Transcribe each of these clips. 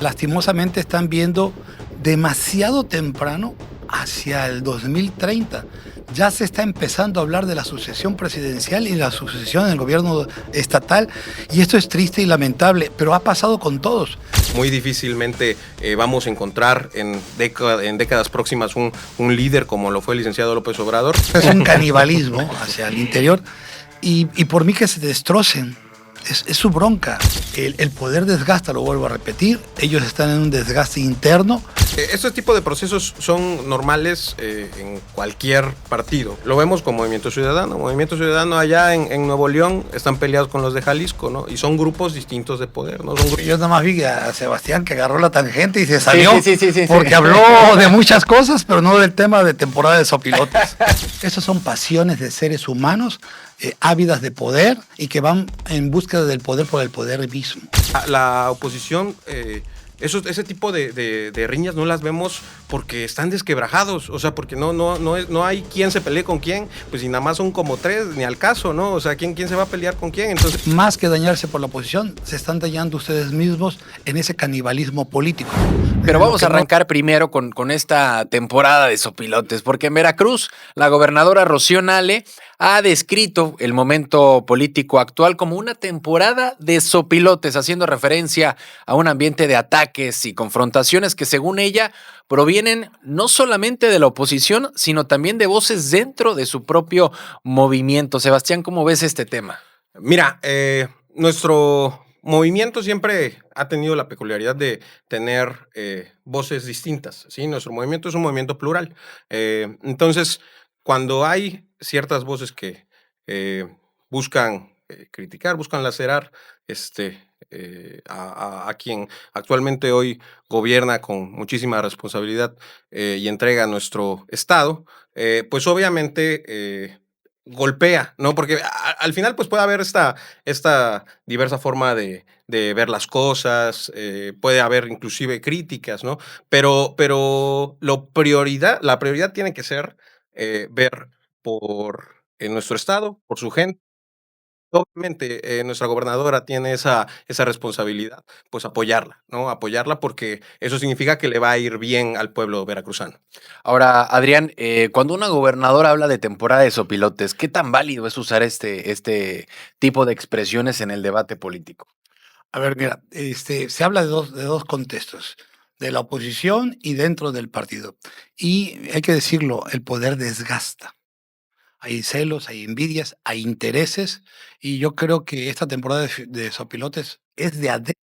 Lastimosamente están viendo demasiado temprano hacia el 2030. Ya se está empezando a hablar de la sucesión presidencial y la sucesión en el gobierno estatal, y esto es triste y lamentable, pero ha pasado con todos. Muy difícilmente vamos a encontrar en décadas próximas un líder como lo fue el licenciado López Obrador. Es un canibalismo hacia el interior, y por mí que se destrocen. Es su bronca. El poder desgasta, lo vuelvo a repetir. Ellos están en un desgaste interno. Este tipo de procesos son normales en cualquier partido. Lo vemos con Movimiento Ciudadano. Movimiento Ciudadano allá en Nuevo León están peleados con los de Jalisco, ¿no? Y son grupos distintos de poder, ¿no? Yo nada más vi a Sebastián que agarró la tangente y se salió. Sí. Porque habló de muchas cosas, pero no del tema de temporada de sopilotes. Esas son pasiones de seres humanos ávidas de poder y que van en búsqueda del poder por el poder mismo. La oposición, ese tipo de riñas no las vemos porque están desquebrajados, o sea, porque no hay quien se pelee con quién, pues si nada más son como tres, ni al caso, ¿no? O sea, ¿quién se va a pelear con quién? Entonces, más que dañarse por la oposición, se están dañando ustedes mismos en ese canibalismo político. Pero vamos a arrancar primero con esta temporada de sopilotes, porque en Veracruz la gobernadora Rocío Nale ha descrito el momento político actual como una temporada de sopilotes, haciendo referencia a un ambiente de ataques y confrontaciones que, según ella, provienen no solamente de la oposición, sino también de voces dentro de su propio movimiento. Sebastián, ¿cómo ves este tema? Mira, nuestro movimiento siempre ha tenido la peculiaridad de tener voces distintas, ¿sí? Nuestro movimiento es un movimiento plural. Entonces, cuando hay ciertas voces que buscan criticar, buscan lacerar a quien actualmente hoy gobierna con muchísima responsabilidad y entrega a nuestro Estado, pues obviamente golpea, ¿no? Porque al final pues puede haber esta diversa forma de ver las cosas, puede haber inclusive críticas, ¿no? Pero la prioridad tiene que ser ver por nuestro Estado, por su gente. Obviamente, nuestra gobernadora tiene esa responsabilidad, pues apoyarla, ¿no? Apoyarla porque eso significa que le va a ir bien al pueblo veracruzano. Ahora, Adrián, cuando una gobernadora habla de temporada de sopilotes, ¿qué tan válido es usar este tipo de expresiones en el debate político? A ver, mira, se habla de dos contextos, de la oposición y dentro del partido. Y hay que decirlo, el poder desgasta. Hay celos, hay envidias, hay intereses, y yo creo que esta temporada de sopilotes es de adentro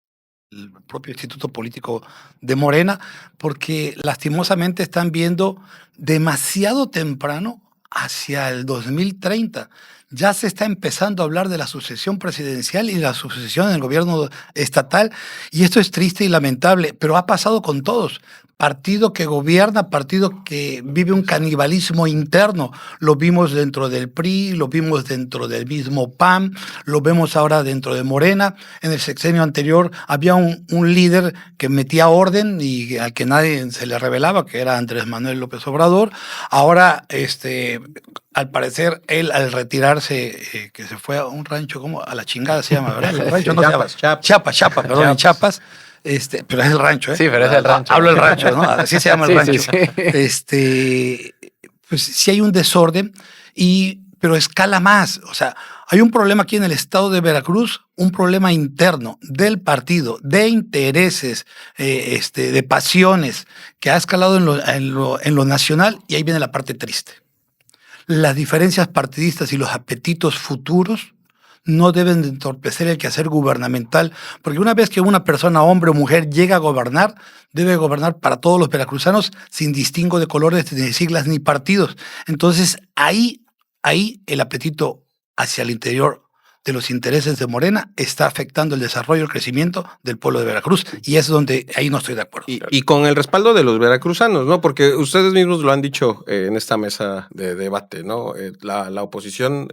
del propio Instituto Político de Morena, porque lastimosamente están viendo demasiado temprano hacia el 2030. Ya se está empezando a hablar de la sucesión presidencial y la sucesión en el gobierno estatal, y esto es triste y lamentable, pero ha pasado con todos. Partido que gobierna, partido que vive un canibalismo interno. Lo vimos dentro del PRI, lo vimos dentro del mismo PAN, lo vemos ahora dentro de Morena. En el sexenio anterior había un líder que metía orden y al que nadie se le revelaba, que era Andrés Manuel López Obrador. Ahora, al parecer, él al retirarse, que se fue a un rancho, ¿cómo? A la chingada se llama, ¿verdad? El rancho, no Chiapas, perdón, en Chiapas. Pero es el rancho, ¿eh? Sí, pero es el rancho. Hablo del rancho, ¿no? Así se llama el rancho. Sí. Pues sí hay un desorden, pero escala más. O sea, hay un problema aquí en el estado de Veracruz, un problema interno del partido, de intereses, de pasiones, que ha escalado en lo nacional, y ahí viene la parte triste. Las diferencias partidistas y los apetitos futuros no deben de entorpecer el quehacer gubernamental, porque una vez que una persona, hombre o mujer, llega a gobernar, debe gobernar para todos los veracruzanos sin distingo de colores, ni siglas, ni partidos. Entonces, ahí el apetito hacia el interior de los intereses de Morena está afectando el desarrollo, el crecimiento del pueblo de Veracruz, y es donde ahí no estoy de acuerdo. Y con el respaldo de los veracruzanos, ¿no? Porque ustedes mismos lo han dicho en esta mesa de debate, ¿no? La oposición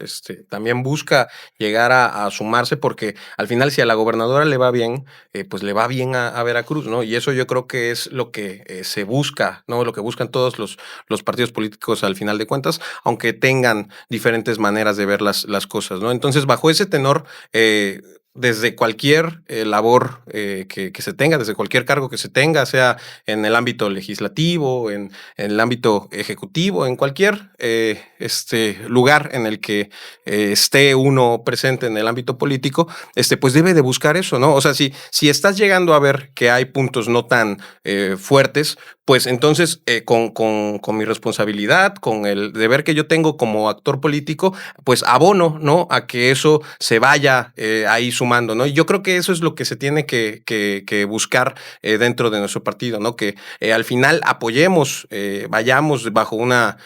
también busca llegar a sumarse, porque al final, si a la gobernadora le va bien, pues le va bien a Veracruz, ¿no? Y eso yo creo que es lo que se busca, ¿no? Lo que buscan todos los partidos políticos al final de cuentas, aunque tengan diferentes maneras de ver las cosas, ¿no? Entonces, bajo ese tenor, desde cualquier labor que se tenga, desde cualquier cargo que se tenga, sea en el ámbito legislativo, en el ámbito ejecutivo, en cualquier lugar en el que esté uno presente en el ámbito político, pues debe de buscar eso, ¿no? O sea, si estás llegando a ver que hay puntos no tan fuertes, pues entonces con mi responsabilidad, con el deber que yo tengo como actor político, pues abono, ¿no? A que eso se vaya ahí sumando, ¿no? Y yo creo que eso es lo que se tiene que buscar dentro de nuestro partido, ¿no? Que al final apoyemos, vayamos bajo una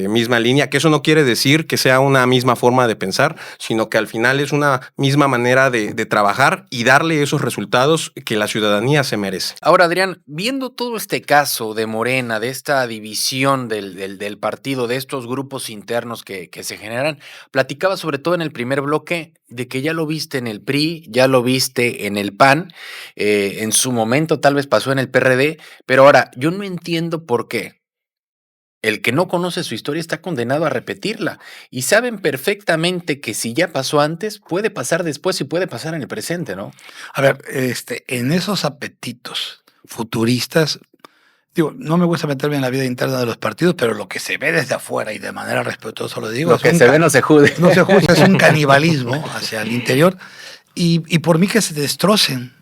misma línea, que eso no quiere decir que sea una misma forma de pensar, sino que al final es una misma manera de trabajar y darle esos resultados que la ciudadanía se merece. Ahora, Adrián, viendo todo este caso de Morena, de esta división del partido, de estos grupos internos que se generan, platicaba sobre todo en el primer bloque de que ya lo viste en el PRI, ya lo viste en el PAN, en su momento tal vez pasó en el PRD, pero ahora yo no entiendo por qué. El que no conoce su historia está condenado a repetirla y saben perfectamente que si ya pasó antes, puede pasar después y puede pasar en el presente, ¿no? A ver, en esos apetitos futuristas, digo, no me gusta meterme en la vida interna de los partidos, pero lo que se ve desde afuera y de manera respetuosa lo digo. Lo que se ve no se juzga. No se juzga, es un canibalismo hacia el interior y por mí que se destrocen.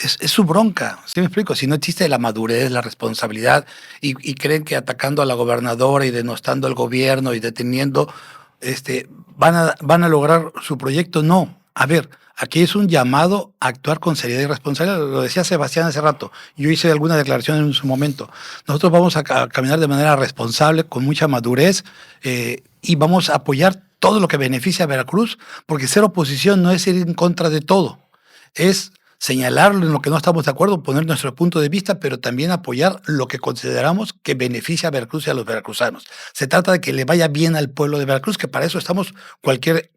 Es su bronca, ¿sí me explico? Si no existe la madurez, la responsabilidad y creen que atacando a la gobernadora y denostando al gobierno y deteniendo, van a lograr su proyecto, no. A ver, aquí es un llamado a actuar con seriedad y responsabilidad. Lo decía Sebastián hace rato, yo hice alguna declaración en su momento. Nosotros vamos a caminar de manera responsable, con mucha madurez y vamos a apoyar todo lo que beneficia a Veracruz, porque ser oposición no es ir en contra de todo, es señalarlo en lo que no estamos de acuerdo, poner nuestro punto de vista, pero también apoyar lo que consideramos que beneficia a Veracruz y a los veracruzanos. Se trata de que le vaya bien al pueblo de Veracruz, que para eso estamos cualquier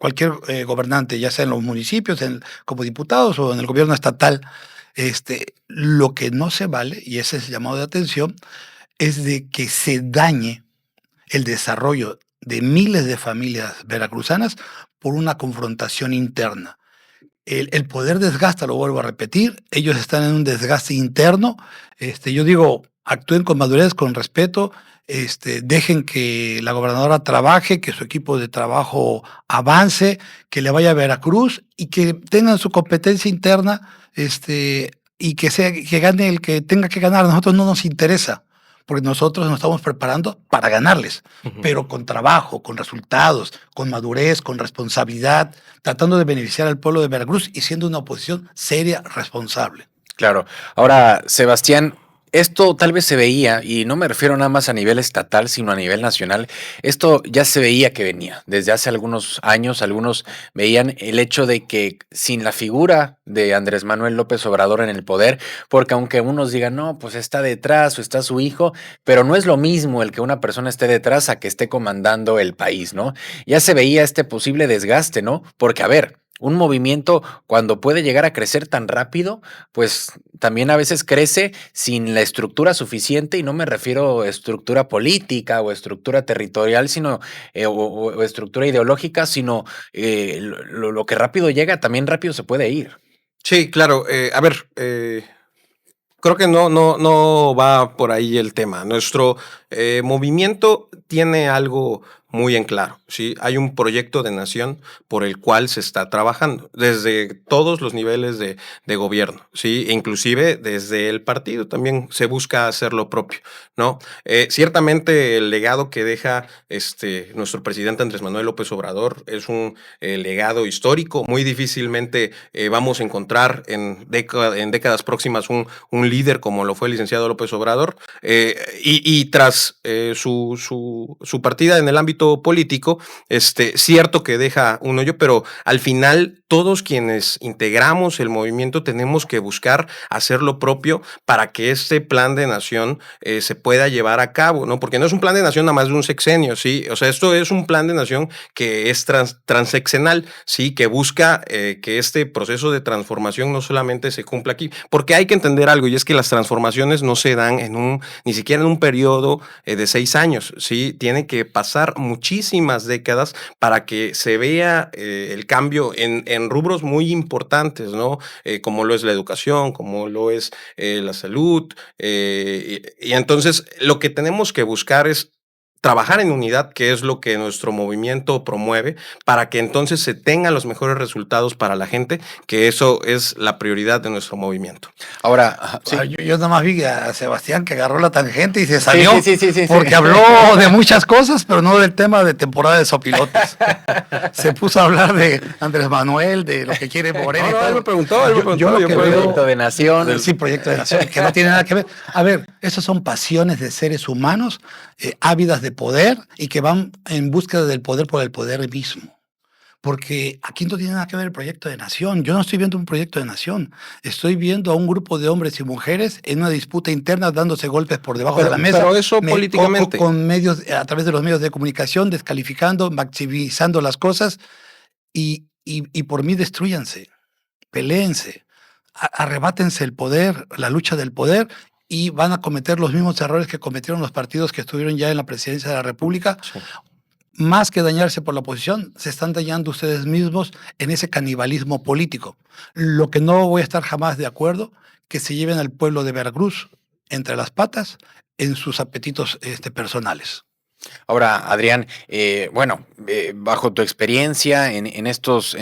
gobernante, ya sea en los municipios, como diputados o en el gobierno estatal. Lo que no se vale, y ese es el llamado de atención, es de que se dañe el desarrollo de miles de familias veracruzanas por una confrontación interna. El poder desgasta, lo vuelvo a repetir, ellos están en un desgaste interno. Yo digo, actúen con madurez, con respeto, dejen que la gobernadora trabaje, que su equipo de trabajo avance, que le vaya a Veracruz y que tengan su competencia interna y que gane el que tenga que ganar. A nosotros no nos interesa, porque nosotros nos estamos preparando para ganarles, pero con trabajo, con resultados, con madurez, con responsabilidad, tratando de beneficiar al pueblo de Veracruz y siendo una oposición seria, responsable. Claro. Ahora, Sebastián, esto tal vez se veía, y no me refiero nada más a nivel estatal, sino a nivel nacional, esto ya se veía que venía. Desde hace algunos años, algunos veían el hecho de que sin la figura de Andrés Manuel López Obrador en el poder, porque aunque unos digan, no, pues está detrás o está su hijo, pero no es lo mismo el que una persona esté detrás a que esté comandando el país, ¿no? Ya se veía este posible desgaste, ¿no? Porque, a ver, un movimiento cuando puede llegar a crecer tan rápido, pues también a veces crece sin la estructura suficiente, y no me refiero a estructura política o estructura territorial, sino o estructura ideológica, sino lo que rápido llega, también rápido se puede ir. Sí, claro. A ver, creo que no va por ahí el tema. Nuestro movimiento tiene algo muy en claro, ¿sí? Hay un proyecto de nación por el cual se está trabajando desde todos los niveles de gobierno, ¿sí? E inclusive desde el partido también se busca hacer lo propio, ¿no? Ciertamente el legado que deja nuestro presidente Andrés Manuel López Obrador es un legado histórico. Muy difícilmente vamos a encontrar en décadas próximas un líder como lo fue el licenciado López Obrador, y tras su partida en el ámbito político, cierto que deja un hoyo, pero al final todos quienes integramos el movimiento tenemos que buscar hacer lo propio para que este plan de nación se pueda llevar a cabo, ¿no? Porque no es un plan de nación nada más de un sexenio, ¿sí? O sea, esto es un plan de nación que es transeccional, ¿sí? Que busca que este proceso de transformación no solamente se cumpla aquí, porque hay que entender algo, y es que las transformaciones no se dan ni siquiera en un periodo de 6 años, ¿sí? Tiene que pasar muchísimas décadas para que se vea el cambio en rubros muy importantes, ¿no? Como lo es la educación, como lo es la salud. Y entonces lo que tenemos que buscar es trabajar en unidad, que es lo que nuestro movimiento promueve, para que entonces se tengan los mejores resultados para la gente, que eso es la prioridad de nuestro movimiento. Ahora, sí. Yo nada más vi a Sebastián que agarró la tangente y se salió Sí, porque habló de muchas cosas, pero no del tema de temporada de sopilotes. Se puso a hablar de Andrés Manuel, de lo que quiere Morena. No, él me preguntó, yo lo que veo- Proyecto de nación. Sí, proyecto de nación, que no tiene nada que ver. A ver, esas son pasiones de seres humanos ávidas de poder y que van en búsqueda del poder por el poder mismo. Porque aquí no tiene nada que ver el proyecto de nación. Yo no estoy viendo un proyecto de nación. Estoy viendo a un grupo de hombres y mujeres en una disputa interna dándose golpes por debajo de la mesa. Pero eso políticamente. Con medios, a través de los medios de comunicación, descalificando, maximizando las cosas y por mí destruyanse, peléense, arrebátense el poder, la lucha del poder y van a cometer los mismos errores que cometieron los partidos que estuvieron ya en la presidencia de la República. Sí. Más que dañarse por la oposición, se están dañando ustedes mismos en ese canibalismo político. Lo que no voy a estar jamás de acuerdo, que se lleven al pueblo de Veracruz entre las patas en sus apetitos personales. Ahora, Adrián, bajo tu experiencia en estos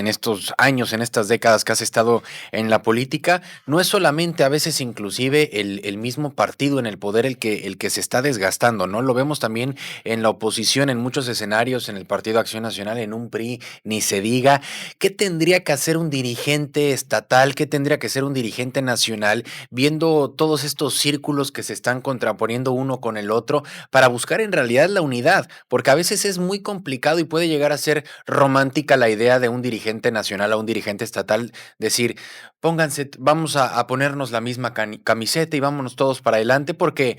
años, en estas décadas que has estado en la política, no es solamente a veces inclusive el mismo partido en el poder el que se está desgastando, ¿no? Lo vemos también en la oposición, en muchos escenarios, en el Partido Acción Nacional, en un PRI, ni se diga. ¿Qué tendría que hacer un dirigente estatal? ¿Qué tendría que ser un dirigente nacional viendo todos estos círculos que se están contraponiendo uno con el otro para buscar en realidad la unidad? Porque a veces es muy complicado y puede llegar a ser romántica la idea de un dirigente nacional a un dirigente estatal, decir, pónganse, vamos a ponernos la misma camiseta y vámonos todos para adelante, porque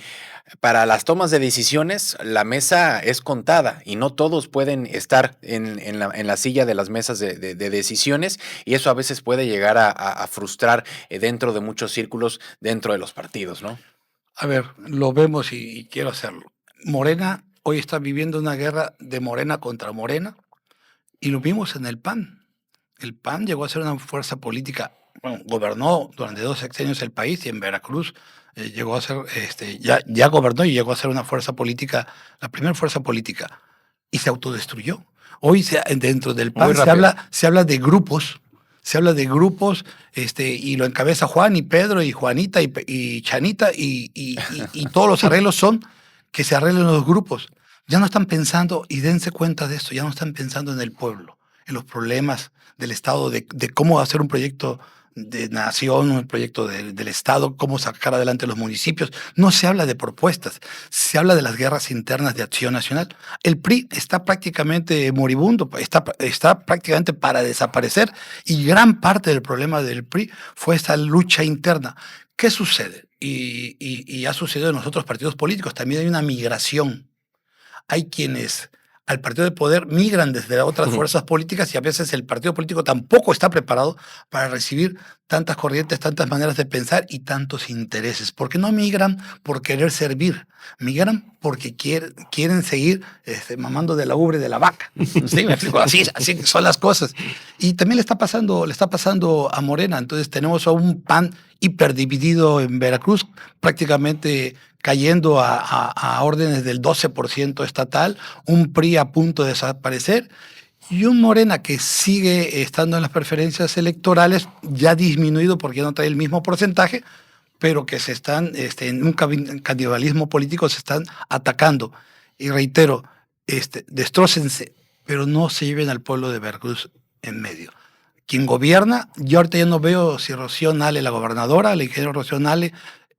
para las tomas de decisiones la mesa es contada y no todos pueden estar en la silla de las mesas de decisiones, y eso a veces puede llegar a frustrar dentro de muchos círculos dentro de los partidos, ¿no? A ver, lo vemos y quiero hacerlo. Morena hoy está viviendo una guerra de Morena contra Morena y lo vimos en el PAN. El PAN llegó a ser una fuerza política, bueno, gobernó durante 2 sexenios el país y en Veracruz llegó a ser, ya gobernó y llegó a ser una fuerza política, la primera fuerza política, y se autodestruyó. Hoy dentro del PAN se habla de grupos. Se habla de grupos y lo encabeza Juan y Pedro y Juanita y Chanita y todos los arreglos son que se arreglen los grupos. Ya no están pensando, y dense cuenta de esto, ya no están pensando en el pueblo, en los problemas del Estado, de cómo hacer un proyecto de nación, un proyecto del Estado, cómo sacar adelante los municipios. No se habla de propuestas, se habla de las guerras internas de Acción Nacional. El PRI está prácticamente moribundo, está prácticamente para desaparecer, y gran parte del problema del PRI fue esta lucha interna. ¿Qué sucede? Y ha sucedido en los otros partidos políticos. También hay una migración. Hay quienes al partido de poder migran desde otras fuerzas políticas y a veces el partido político tampoco está preparado para recibir tantas corrientes, tantas maneras de pensar y tantos intereses. Porque no migran por querer servir, migran porque quieren seguir mamando de la ubre de la vaca. ¿Sí? Me explico, así son las cosas. Y también le está pasando a Morena. Entonces tenemos a un PAN hiperdividido en Veracruz, prácticamente cayendo a órdenes del 12% estatal, un PRI a punto de desaparecer y un Morena que sigue estando en las preferencias electorales, ya disminuido porque ya no trae el mismo porcentaje, pero que se están, en un canibalismo político, se están atacando. Y reitero, destrócense, pero no se lleven al pueblo de Veracruz en medio. Quien gobierna, yo ahorita ya no veo si Rocío Nale, la gobernadora, el ingeniero Rocío Nale,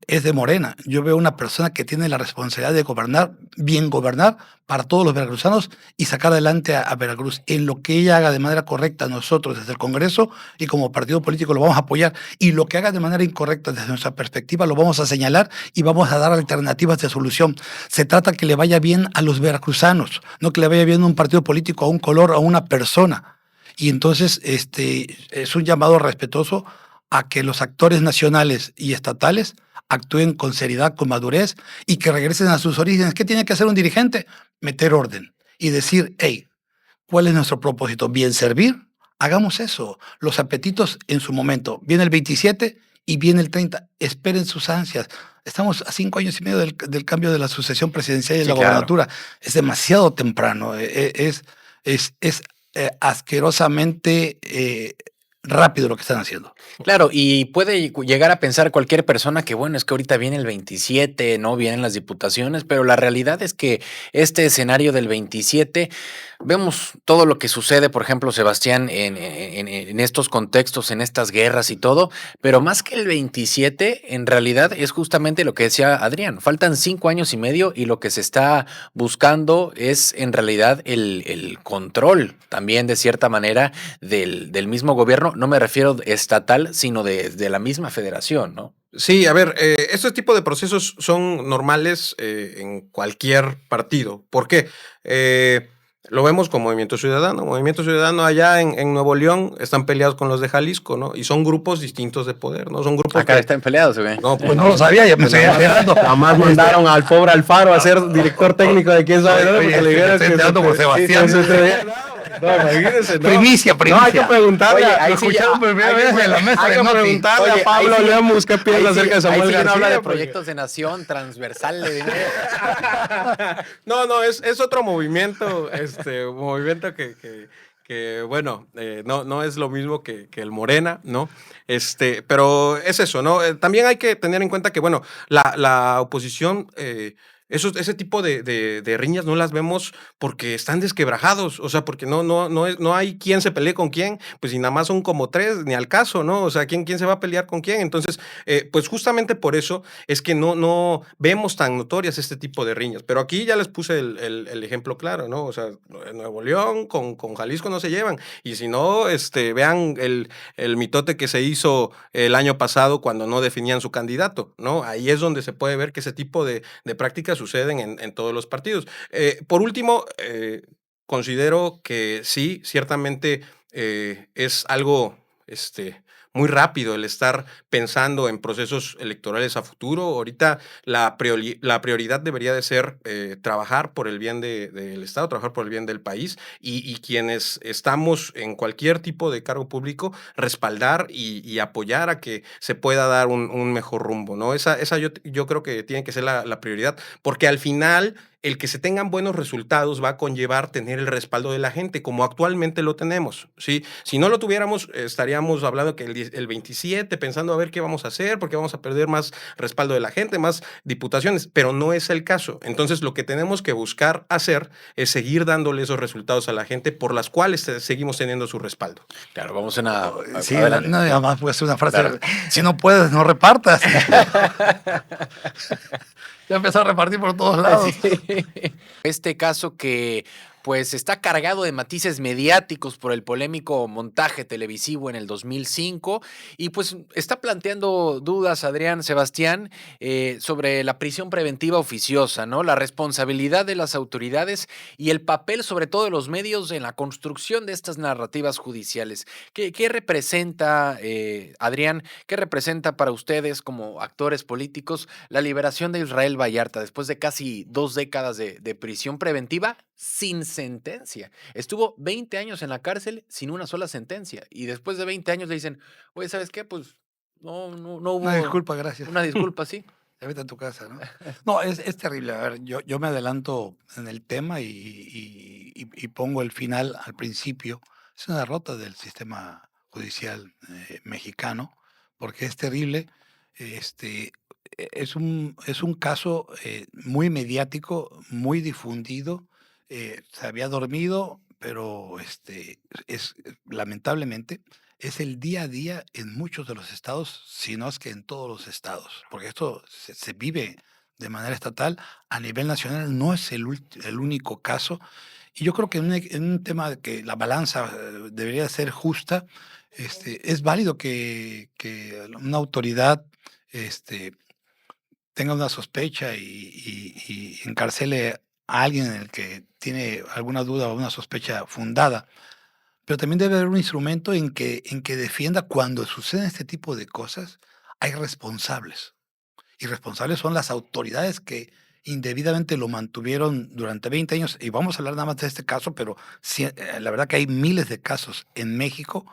es de Morena. Yo veo una persona que tiene la responsabilidad de gobernar, bien gobernar para todos los veracruzanos y sacar adelante a Veracruz. En lo que ella haga de manera correcta, nosotros desde el Congreso y como partido político lo vamos a apoyar. Y lo que haga de manera incorrecta desde nuestra perspectiva lo vamos a señalar y vamos a dar alternativas de solución. Se trata que le vaya bien a los veracruzanos, no que le vaya bien a un partido político, a un color, a una persona. Y entonces es un llamado respetuoso a que los actores nacionales y estatales actúen con seriedad, con madurez y que regresen a sus orígenes. ¿Qué tiene que hacer un dirigente? Meter orden. y decir, hey, ¿cuál es nuestro propósito? Bien servir, hagamos eso. Los apetitos en su momento. Viene el 27 y viene el 30. Esperen sus ansias. Estamos a 5 años y medio del cambio de la sucesión presidencial y de Sí, la claro. gobernatura. Es demasiado temprano. Es asquerosamente rápido lo que están haciendo. Claro, y puede llegar a pensar cualquier persona que, bueno, es que ahorita viene el 27, ¿no? Vienen las diputaciones, pero la realidad es que este escenario del 27, vemos todo lo que sucede, por ejemplo, Sebastián, en estos contextos, en estas guerras y todo, pero más que el 27, en realidad es justamente lo que decía Adrián, faltan 5 años y medio y lo que se está buscando es en realidad el control también de cierta manera del mismo gobierno, no me refiero estatal, sino de la misma federación, ¿no? Sí, a ver, este tipo de procesos son normales en cualquier partido. ¿Por qué? Lo vemos con Movimiento Ciudadano. Movimiento Ciudadano allá en Nuevo León están peleados con los de Jalisco, ¿no? Y son grupos distintos de poder, ¿no? Son grupos Acá están peleados, güey. No, Pues no lo sabía, ya me estoy enterando. Jamás mandaron al pobre Alfaro a ser director técnico de quién sabe dónde, porque le dijeron estoy enterando por Sebastián. No, imagínense, no. Primicia. No, hay que preguntarle. Oye, ahí sí escucharon por primera vez en la mesa Hay de que Noti. preguntarle Oye, a Pablo ahí sí- Lemus qué piensa acerca de Samuel ahí sí García. habla de porque- proyectos de nación transversal. No, es otro movimiento, movimiento que bueno, no es lo mismo que el Morena, ¿no? Pero es eso, ¿no? También hay que tener en cuenta que, bueno, la oposición, ese tipo de riñas no las vemos porque están desquebrajados, o sea, porque no hay quien se pelee con quién, pues si nada más son como 3, ni al caso, ¿no? O sea, ¿quién se va a pelear con quién? Entonces, pues justamente por eso es que no vemos tan notorias este tipo de riñas. Pero aquí ya les puse el ejemplo claro, ¿no? O sea, Nuevo León con Jalisco no se llevan. Y si no, vean el mitote que se hizo el año pasado cuando no definían su candidato, ¿no? Ahí es donde se puede ver que ese tipo de prácticas suceden en todos los partidos. Por último, considero que sí, ciertamente es algo muy rápido el estar pensando en procesos electorales a futuro. Ahorita la prioridad debería de ser trabajar por el bien del Estado, trabajar por el bien del país y quienes estamos en cualquier tipo de cargo público, respaldar y apoyar a que se pueda dar un mejor rumbo, ¿no? Esa yo creo que tiene que ser la prioridad, porque al final el que se tengan buenos resultados va a conllevar tener el respaldo de la gente, como actualmente lo tenemos, ¿sí? Si no lo tuviéramos, estaríamos hablando que el 27, pensando a ver qué vamos a hacer, porque vamos a perder más respaldo de la gente, más diputaciones, pero no es el caso. Entonces, lo que tenemos que buscar hacer es seguir dándole esos resultados a la gente por las cuales seguimos teniendo su respaldo. Claro, vamos a una... Sí, adelante. no, además puede ser una frase. Claro. Si no puedes, no repartas. Ya empezó a repartir por todos lados. Este caso que pues está cargado de matices mediáticos por el polémico montaje televisivo en el 2005 y pues está planteando dudas, Adrián, Sebastián, sobre la prisión preventiva oficiosa, ¿no? La responsabilidad de las autoridades y el papel sobre todo de los medios en la construcción de estas narrativas judiciales. ¿Qué representa, Adrián, qué representa para ustedes como actores políticos la liberación de Israel Vallarta después de casi 2 décadas de prisión preventiva sin sentencia? Estuvo 20 años en la cárcel sin una sola sentencia y después de 20 años le dicen, oye, ¿sabes qué? Pues no hubo Una disculpa, gracias. una disculpa, sí. Ya vete a tu casa, ¿no? No, es terrible. A ver, yo me adelanto en el tema y pongo el final al principio. Es una derrota del sistema judicial mexicano, porque es terrible. Es un caso muy mediático, muy difundido. Se había dormido, pero lamentablemente es el día a día en muchos de los estados, si no es que en todos los estados, porque esto se vive de manera estatal, a nivel nacional no es el único caso. Y yo creo que en un tema de que la balanza debería ser justa, es válido que una autoridad tenga una sospecha y encarcele a alguien en el que tiene alguna duda o una sospecha fundada. Pero también debe haber un instrumento en que defienda cuando suceden este tipo de cosas, hay responsables. Y responsables son las autoridades que indebidamente lo mantuvieron durante 20 años, y vamos a hablar nada más de este caso, pero la verdad que hay miles de casos en México,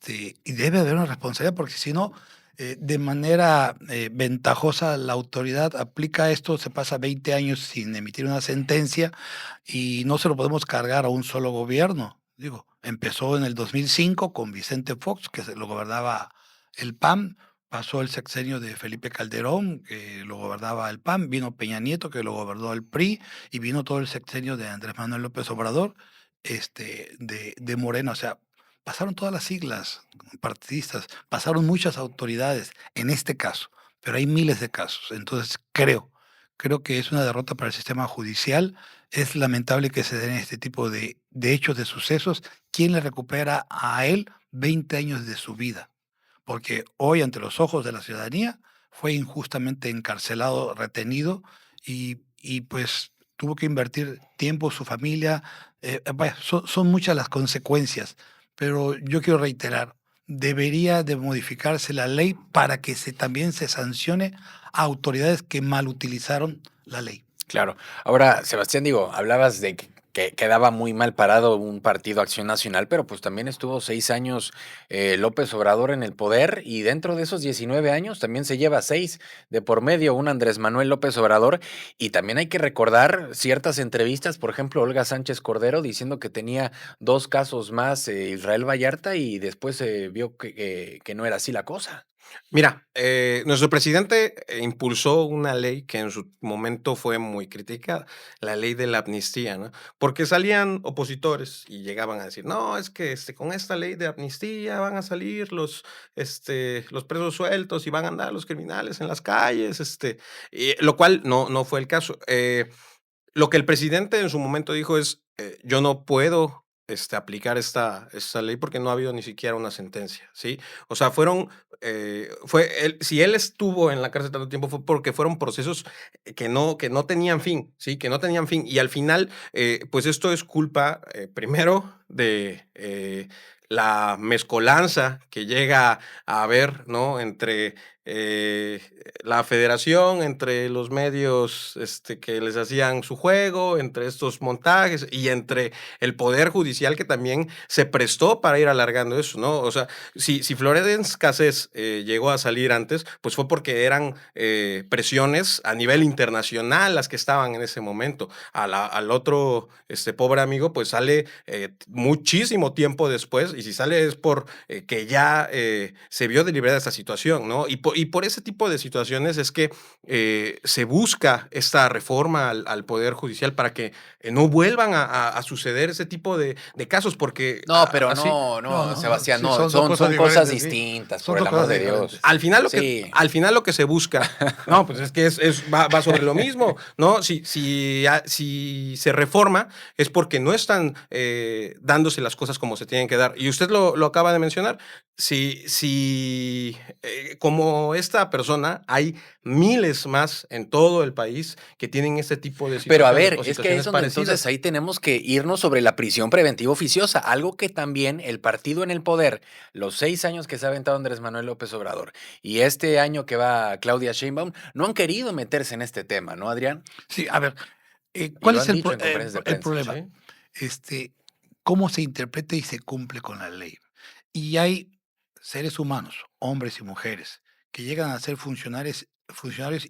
y debe haber una responsabilidad, porque si no, de manera ventajosa la autoridad aplica esto, se pasa 20 años sin emitir una sentencia y no se lo podemos cargar a un solo gobierno. Digo, empezó en el 2005 con Vicente Fox, que lo gobernaba el PAN, pasó el sexenio de Felipe Calderón, que lo gobernaba el PAN, vino Peña Nieto, que lo gobernó el PRI, y vino todo el sexenio de Andrés Manuel López Obrador, de Morena. O sea, pasaron todas las siglas partidistas, pasaron muchas autoridades en este caso, pero hay miles de casos. Entonces, creo que es una derrota para el sistema judicial. Es lamentable que se den este tipo de hechos, de sucesos. ¿Quién le recupera a él 20 años de su vida? Porque hoy, ante los ojos de la ciudadanía, fue injustamente encarcelado, retenido, y pues tuvo que invertir tiempo, su familia. Vaya, son muchas las consecuencias, pero yo quiero reiterar, debería de modificarse la ley para que también se sancione a autoridades que mal utilizaron la ley. Claro. Ahora, Sebastián, digo, hablabas de que quedaba muy mal parado un partido Acción Nacional, pero pues también estuvo 6 años López Obrador en el poder, y dentro de esos 19 años también se lleva 6 de por medio un Andrés Manuel López Obrador, y también hay que recordar ciertas entrevistas, por ejemplo, Olga Sánchez Cordero diciendo que tenía 2 casos más Israel Vallarta, y después se vio que no era así la cosa. Mira, nuestro presidente impulsó una ley que en su momento fue muy criticada, la ley de la amnistía, ¿no? Porque salían opositores y llegaban a decir, no, es que con esta ley de amnistía van a salir los presos sueltos y van a andar los criminales en las calles, lo cual no fue el caso. Lo que el presidente en su momento dijo es, yo no puedo aplicar esta ley porque no ha habido ni siquiera una sentencia, ¿sí? O sea, si él estuvo en la cárcel tanto tiempo fue porque fueron procesos que no tenían fin, ¿sí? Que no tenían fin. Y al final, pues esto es culpa, primero, de la mezcolanza que llega a haber, ¿no? Entre eh, la federación, entre los medios que les hacían su juego, entre estos montajes y entre el Poder Judicial que también se prestó para ir alargando eso, ¿no? O sea, si Florence Cassés llegó a salir antes, pues fue porque eran presiones a nivel internacional las que estaban en ese momento. Al otro pobre amigo, pues sale muchísimo tiempo después, y si sale es por que ya se vio deliberada esta situación, ¿no? Y por ese tipo de situaciones es que se busca esta reforma al Poder Judicial para que no vuelvan a suceder ese tipo de casos, porque No, pero así, no, Sebastián, sí, no, son son cosas cosas diferentes, sí. distintas, Son por el dos amor cosas de diferentes. Dios. al Sí. final lo que se busca, no, pues es que va sobre lo mismo, ¿no? Si se reforma es porque no están dándose las cosas como se tienen que dar. Y usted lo acaba de mencionar. Si como esta persona, hay miles más en todo el país que tienen este tipo de Pero a situaciones ver, o es que es situaciones donde parecidas. entonces ahí tenemos que irnos sobre la prisión preventiva oficiosa, algo que también el partido en el poder, los 6 años que se ha aventado Andrés Manuel López Obrador y este año que va Claudia Sheinbaum, no han querido meterse en este tema, ¿no, Adrián? Sí, a ver, Y ¿cuál lo es han dicho en conferencias de el prensa. problema? ¿Sí? Cómo se interpreta y se cumple con la ley. Y hay seres humanos, hombres y mujeres, que llegan a ser funcionarios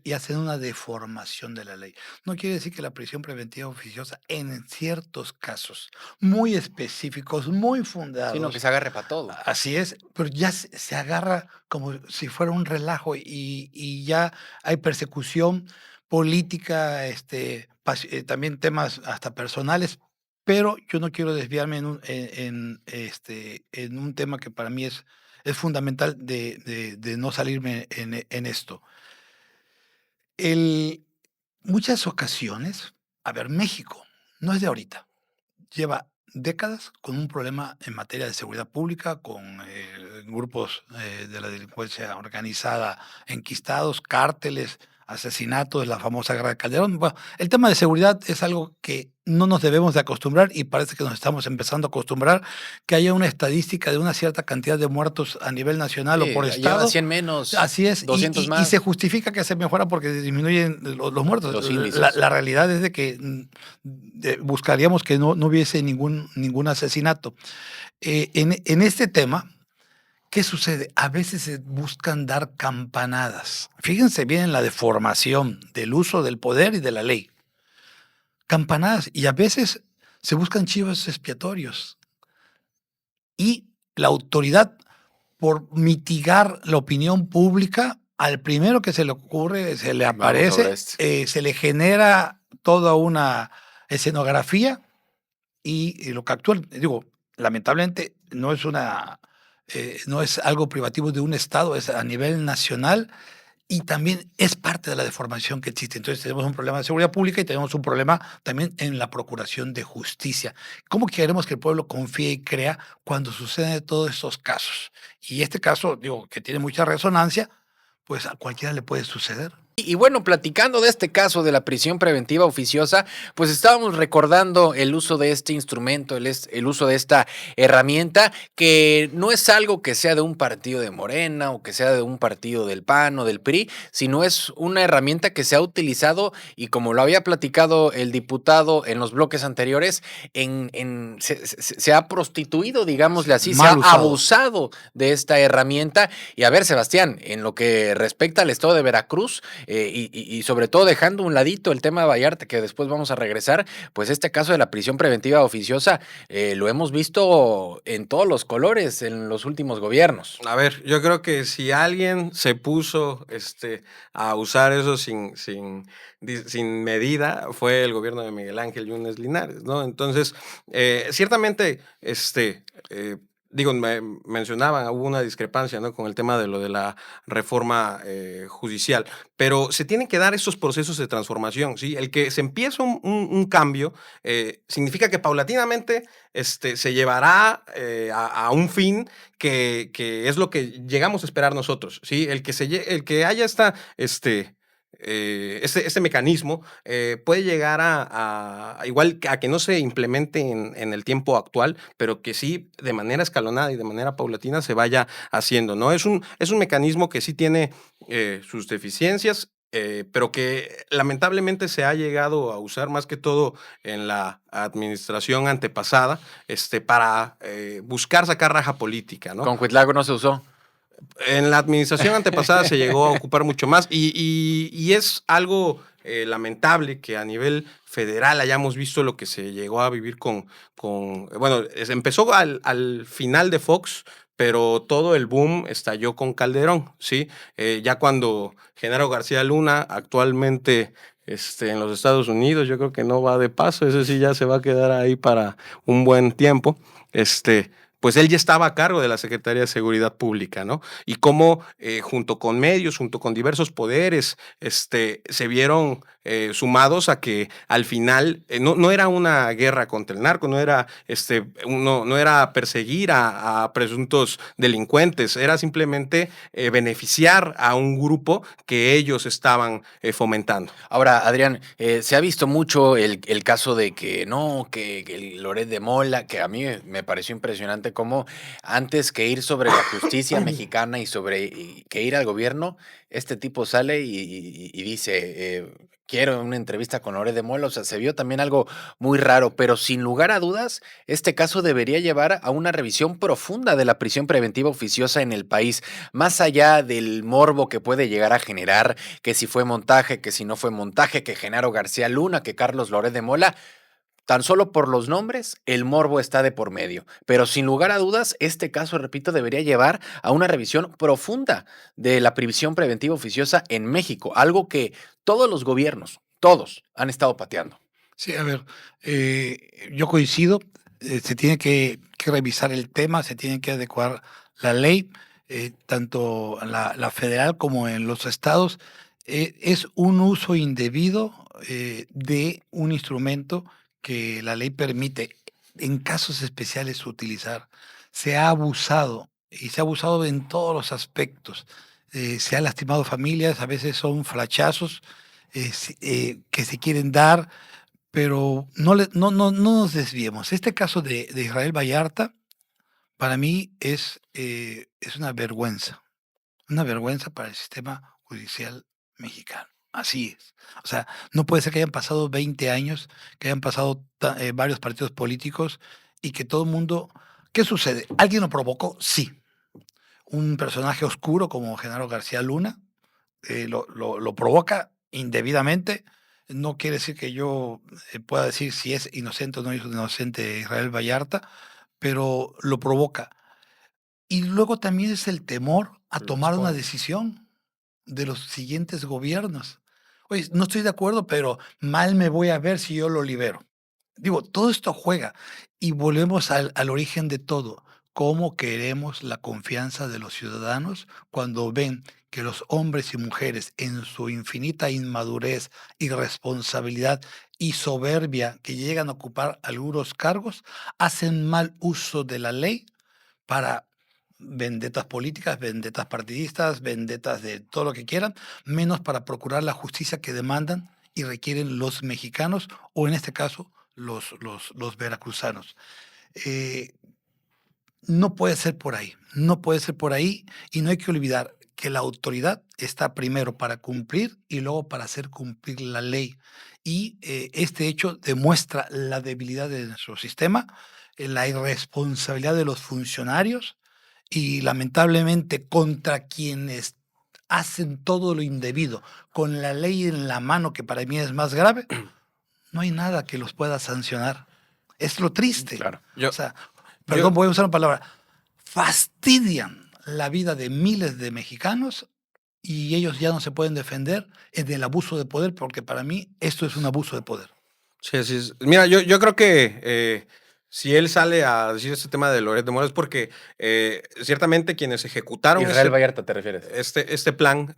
y hacen una deformación de la ley. No quiere decir que la prisión preventiva oficiosa, en ciertos casos muy específicos, muy Sino que fundados, se agarre para todo. así es, pero ya se agarra como si fuera un relajo, y ya hay persecución política, también temas hasta personales, pero yo no quiero desviarme en un tema que para mí es fundamental de no salirme en esto. El, Muchas ocasiones, a ver, México no es de ahorita, lleva décadas con un problema en materia de seguridad pública, con grupos de la delincuencia organizada enquistados, cárteles, asesinatos, la famosa guerra de Calderón. Bueno, el tema de seguridad es algo que no nos debemos de acostumbrar y parece que nos estamos empezando a acostumbrar, que haya una estadística de una cierta cantidad de muertos a nivel nacional o por Sí, lleva estado. 100 menos, Así es, 200 y más. se justifica que se mejora porque disminuyen los muertos. Los índices. La realidad es de que buscaríamos que no hubiese ningún asesinato. En este tema, ¿qué sucede? A veces se buscan dar campanadas. Fíjense bien en la deformación del uso del poder y de la ley. Campanadas, y a veces se buscan chivos expiatorios. Y la autoridad, por mitigar la opinión pública, al primero que se le ocurre, se le Vamos aparece, sobre este. se le genera toda una escenografía y lo que actúa, digo, lamentablemente no es algo privativo de un estado, es a nivel nacional y también es parte de la deformación que existe. Entonces tenemos un problema de seguridad pública y tenemos un problema también en la procuración de justicia. ¿Cómo queremos que el pueblo confíe y crea cuando suceden todos estos casos? Y este caso, digo, que tiene mucha resonancia, pues a cualquiera le puede suceder. Y bueno, platicando de este caso de la prisión preventiva oficiosa, pues estábamos recordando el uso de este instrumento, el uso de esta herramienta, que no es algo que sea de un partido de Morena o que sea de un partido del PAN o del PRI, sino es una herramienta que se ha utilizado y como lo había platicado el diputado en los bloques anteriores, se ha prostituido, digámosle así, se ha abusado de esta herramienta. Y a ver, Sebastián, en lo que respecta al estado de Veracruz, y sobre todo dejando un ladito el tema de Vallarta, que después vamos a regresar, pues este caso de la prisión preventiva oficiosa lo hemos visto en todos los colores en los últimos gobiernos. A ver, yo creo que si alguien se puso a usar eso sin medida, fue el gobierno de Miguel Ángel Yunes Linares, ¿no? Entonces, ciertamente, digo, me mencionaban, hubo una discrepancia, ¿no?, con el tema de lo de la reforma judicial, pero se tienen que dar estos procesos de transformación, ¿sí? El que se empieza un cambio significa que paulatinamente se llevará a un fin que es lo que llegamos a esperar nosotros, ¿sí? El que haya este mecanismo puede llegar igual a que no se implemente en el tiempo actual, pero que sí de manera escalonada y de manera paulatina se vaya haciendo, ¿no? Es un mecanismo que sí tiene sus deficiencias, pero que lamentablemente se ha llegado a usar más que todo en la administración antepasada, para buscar sacar raja política, ¿no? Con Cuitlago no se usó. En la administración antepasada se llegó a ocupar mucho más y es algo lamentable que a nivel federal hayamos visto lo que se llegó a vivir bueno, empezó al final de Fox, pero todo el boom estalló con Calderón, ¿sí? Ya cuando Genaro García Luna actualmente en los Estados Unidos, yo creo que no va de paso, ese sí ya se va a quedar ahí para un buen tiempo, pues él ya estaba a cargo de la Secretaría de Seguridad Pública, ¿no? Y cómo junto con medios, junto con diversos poderes, se vieron sumados a que al final no era una guerra contra el narco, no era, no era perseguir a presuntos delincuentes, era simplemente beneficiar a un grupo que ellos estaban fomentando. Ahora, Adrián, se ha visto mucho el caso de que el Loret de Mola, que a mí me pareció impresionante cómo antes que ir sobre la justicia mexicana y que ir al gobierno, este tipo sale y dice, quiero una entrevista con Loret de Mola. O sea, se vio también algo muy raro, pero sin lugar a dudas, este caso debería llevar a una revisión profunda de la prisión preventiva oficiosa en el país, más allá del morbo que puede llegar a generar, que si fue montaje, que si no fue montaje, que Genaro García Luna, que Carlos Loret de Mola. Tan solo por los nombres, el morbo está de por medio. Pero sin lugar a dudas, este caso, repito, debería llevar a una revisión profunda de la prisión preventiva oficiosa en México, algo que todos los gobiernos, todos, han estado pateando. Sí, a ver, yo coincido, se tiene que revisar el tema, se tiene que adecuar la ley, tanto la federal como en los estados. Es un uso indebido de un instrumento que la ley permite en casos especiales utilizar. Se ha abusado y se ha abusado en todos los aspectos. se han lastimado familias, a veces son flachazos que se quieren dar, pero no nos desviemos. Este caso de Israel Vallarta, para mí es una vergüenza para el sistema judicial mexicano. Así es. O sea, no puede ser que hayan pasado 20 años, que hayan pasado varios partidos políticos y que todo el mundo... ¿Qué sucede? ¿Alguien lo provocó? Sí. Un personaje oscuro como Genaro García Luna lo provoca indebidamente. No quiere decir que yo pueda decir si es inocente o no es inocente Israel Vallarta, pero lo provoca. Y luego también es el temor a tomar una decisión de los siguientes gobiernos. Oye, no estoy de acuerdo, pero mal me voy a ver si yo lo libero. Digo, todo esto juega y volvemos al origen de todo. ¿Cómo queremos la confianza de los ciudadanos cuando ven que los hombres y mujeres en su infinita inmadurez, irresponsabilidad y soberbia que llegan a ocupar algunos cargos, hacen mal uso de la ley para vendetas políticas, vendetas partidistas, vendetas de todo lo que quieran, menos para procurar la justicia que demandan y requieren los mexicanos o en este caso los veracruzanos? Eh, no puede ser por ahí, no puede ser por ahí y no hay que olvidar que la autoridad está primero para cumplir y luego para hacer cumplir la ley. Y este hecho demuestra la debilidad de nuestro sistema, la irresponsabilidad de los funcionarios y lamentablemente contra quienes hacen todo lo indebido con la ley en la mano, que para mí es más grave, no hay nada que los pueda sancionar. Es lo triste. Claro. O sea, perdón, voy a usar una palabra, fastidian la vida de miles de mexicanos y ellos ya no se pueden defender del abuso de poder, porque para mí esto es un abuso de poder. Sí, así es. Mira, yo creo que si él sale a decir este tema de Loret de Mola es porque ciertamente quienes ejecutaron Israel Vallarta, ¿te refieres? este plan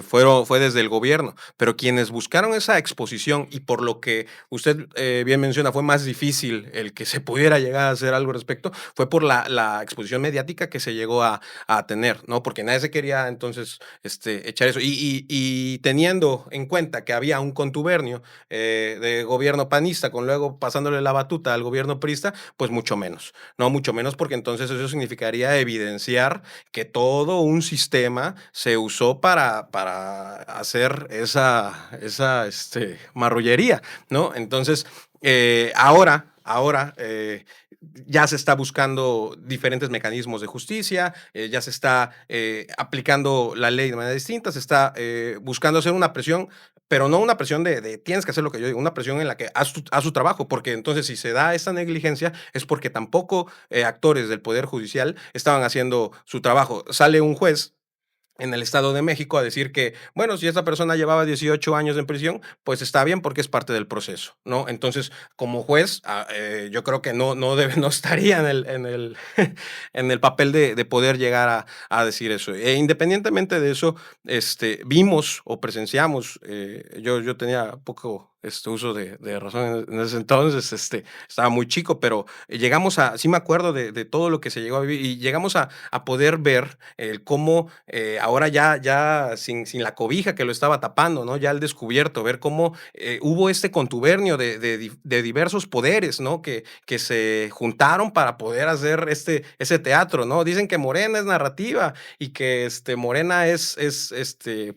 fue desde el gobierno, pero quienes buscaron esa exposición y por lo que usted bien menciona fue más difícil el que se pudiera llegar a hacer algo al respecto, fue por la exposición mediática que se llegó a tener, ¿no? Porque nadie se quería entonces echar eso. Y teniendo en cuenta que había un contubernio de gobierno panista, con luego pasándole la batuta al gobierno priista, pues mucho menos, ¿no? Mucho menos porque entonces eso significaría evidenciar que todo un sistema se usó para hacer esa marrullería, ¿no? Entonces, ahora ya se está buscando diferentes mecanismos de justicia, ya se está aplicando la ley de manera distinta, se está buscando hacer una presión, pero no una presión de tienes que hacer lo que yo digo, una presión en la que haz tu trabajo, porque entonces si se da esta negligencia es porque tampoco actores del Poder Judicial estaban haciendo su trabajo. Sale un juez en el Estado de México a decir que, bueno, si esta persona llevaba 18 años en prisión, pues está bien porque es parte del proceso, ¿no? Entonces, como juez, yo creo que no estaría en el papel de poder llegar a decir eso. Independientemente de eso, vimos o presenciamos, yo tenía poco uso de razón en ese entonces, estaba muy chico, pero llegamos sí me acuerdo de todo lo que se llegó a vivir y llegamos a poder ver cómo ahora ya sin la cobija que lo estaba tapando, ¿no? Ya al descubierto, ver cómo hubo este contubernio de diversos poderes, ¿no? Que se juntaron para poder hacer ese teatro, ¿no? Dicen que Morena es narrativa y que Morena es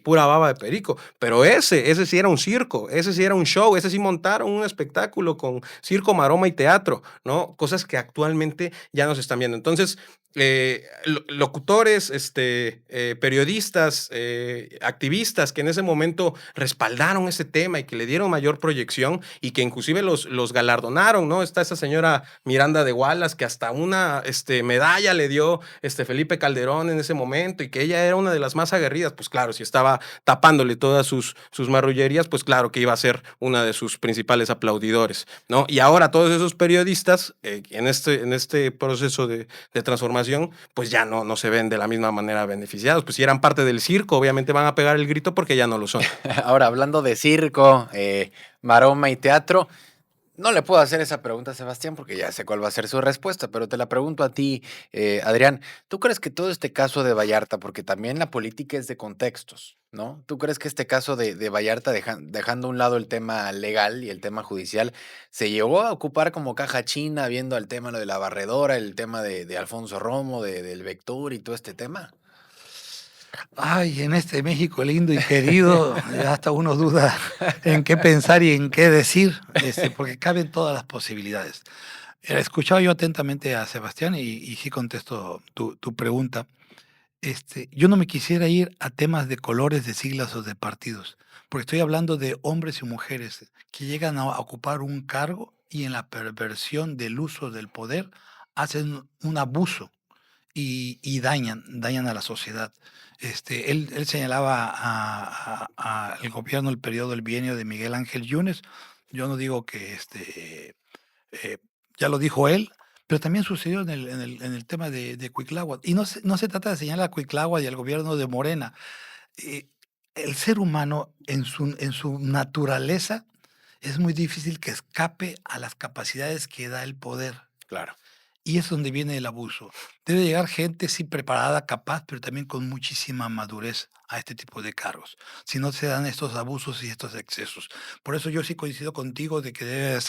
pura baba de perico, pero ese sí era un circo, ese sí era un show, ese sí montaron un espectáculo con circo, maroma y teatro, ¿no? Cosas que actualmente ya no se están viendo. Entonces, locutores, periodistas, activistas que en ese momento respaldaron ese tema y que le dieron mayor proyección y que inclusive los galardonaron, ¿no? Está esa señora Miranda de Wallace que hasta una medalla le dio Felipe Calderón en ese momento y que ella era una de las más aguerridas, pues claro, si estaba tapándole todas sus marrullerías, pues claro que iba a ser una de sus principales aplaudidores, ¿no? Y ahora todos esos periodistas en este proceso de transformación, pues ya no se ven de la misma manera beneficiados. Pues si eran parte del circo, obviamente van a pegar el grito porque ya no lo son. Ahora, hablando de circo, maroma y teatro, No le puedo hacer esa pregunta a Sebastián porque ya sé cuál va a ser su respuesta, pero te la pregunto a ti, Adrián. ¿Tú crees que todo este caso de Vallarta, porque también la política es de contextos, ¿no? ¿Tú crees que este caso de Vallarta, dejando a un lado el tema legal y el tema judicial, se llegó a ocupar como caja china viendo el tema lo de la barredora, el tema de Alfonso Romo, del Vector y todo este tema? Ay, en este México lindo y querido, hasta uno duda en qué pensar y en qué decir, porque caben todas las posibilidades. He escuchado yo atentamente a Sebastián y sí contesto tu pregunta. Yo no me quisiera ir a temas de colores, de siglas o de partidos, porque estoy hablando de hombres y mujeres que llegan a ocupar un cargo y en la perversión del uso del poder hacen un abuso y dañan a la sociedad. Él señalaba al gobierno el periodo del bienio de Miguel Ángel Yunes. Yo no digo que eh, ya lo dijo él, pero también sucedió en el tema de Cuitláhuac. Y no se trata de señalar a Cuitláhuac y al gobierno de Morena. Eh, el ser humano en su naturaleza es muy difícil que escape a las capacidades que da el poder. Claro. Y es donde viene el abuso. Debe llegar gente, sí, preparada, capaz, pero también con muchísima madurez a este tipo de cargos. Si no se dan estos abusos y estos excesos. Por eso yo sí coincido contigo de que debe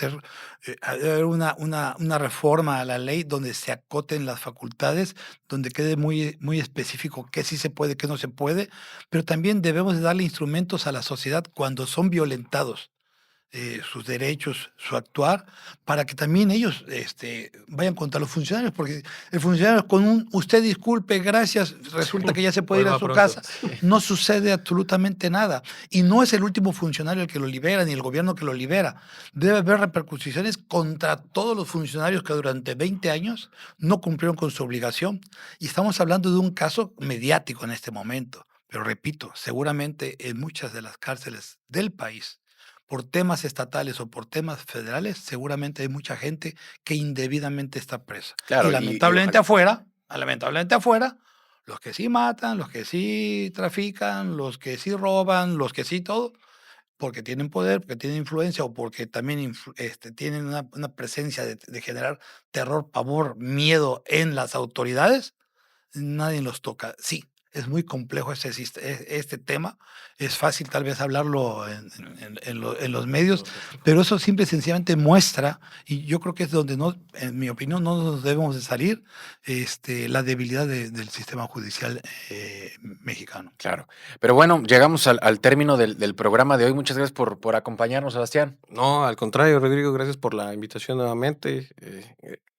haber una reforma a la ley donde se acoten las facultades, donde quede muy, muy específico qué sí se puede, qué no se puede, pero también debemos de darle instrumentos a la sociedad cuando son violentados sus derechos, su actuar, para que también ellos vayan contra los funcionarios, porque el funcionario con usted disculpe, gracias, resulta que ya se puede ir a su casa, no sucede absolutamente nada. Y no es el último funcionario el que lo libera, ni el gobierno que lo libera. Debe haber repercusiones contra todos los funcionarios que durante 20 años no cumplieron con su obligación. Y estamos hablando de un caso mediático en este momento. Pero repito, seguramente en muchas de las cárceles del país, por temas estatales o por temas federales, seguramente hay mucha gente que indebidamente está presa. Claro, Y lamentablemente afuera, los que sí matan, los que sí trafican, los que sí roban, los que sí todo, porque tienen poder, porque tienen influencia o porque también tienen una presencia de generar terror, pavor, miedo en las autoridades, nadie los toca. Sí, es muy complejo este tema. Es fácil tal vez hablarlo en los medios, pero eso simple y sencillamente muestra, y yo creo que es donde no, en mi opinión, no nos debemos de salir, la debilidad del sistema judicial mexicano. Claro. Pero bueno, llegamos al término del programa de hoy. Muchas gracias por acompañarnos, Sebastián. No, al contrario, Rodrigo, gracias por la invitación nuevamente.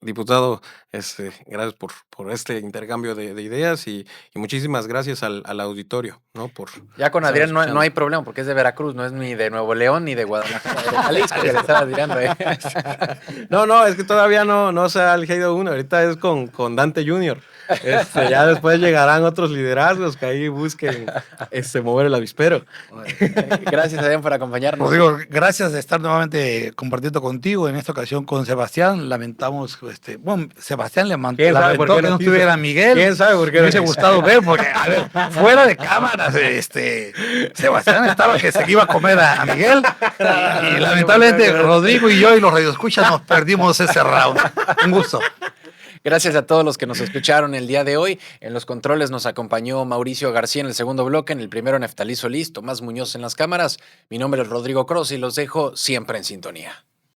Diputado, gracias por este intercambio de ideas y muchísimas gracias al auditorio, ¿no? Ya con estarnos Adrián no escuchando. hay problema porque es de Veracruz, no es ni de Nuevo León ni de Guadalajara, de Jalisco que le estaba tirando. No, es que todavía no se ha elegido uno, ahorita es con Dante Junior. Ya después llegarán otros liderazgos que ahí busquen mover el avispero. Gracias, Adrián, por acompañarnos. Rodrigo, gracias de estar nuevamente compartiendo contigo, en esta ocasión con Sebastián. Lamentamos, Sebastián lamentó ¿Quién sabe por qué que no no quiso? estuviera Miguel. ¿Quién sabe por qué Me no hubiese quiso? gustado ver, porque, a ver, fuera de cámaras, Sebastián estaba que se iba a comer a Miguel. Y lamentablemente Rodrigo y yo y los radioescuchas nos perdimos ese round. Un gusto. Gracias a todos los que nos escucharon el día de hoy. En los controles nos acompañó Mauricio García en el segundo bloque, en el primero Neftalí Solís, Tomás Muñoz en las cámaras. Mi nombre es Rodrigo Cross y los dejo siempre en sintonía.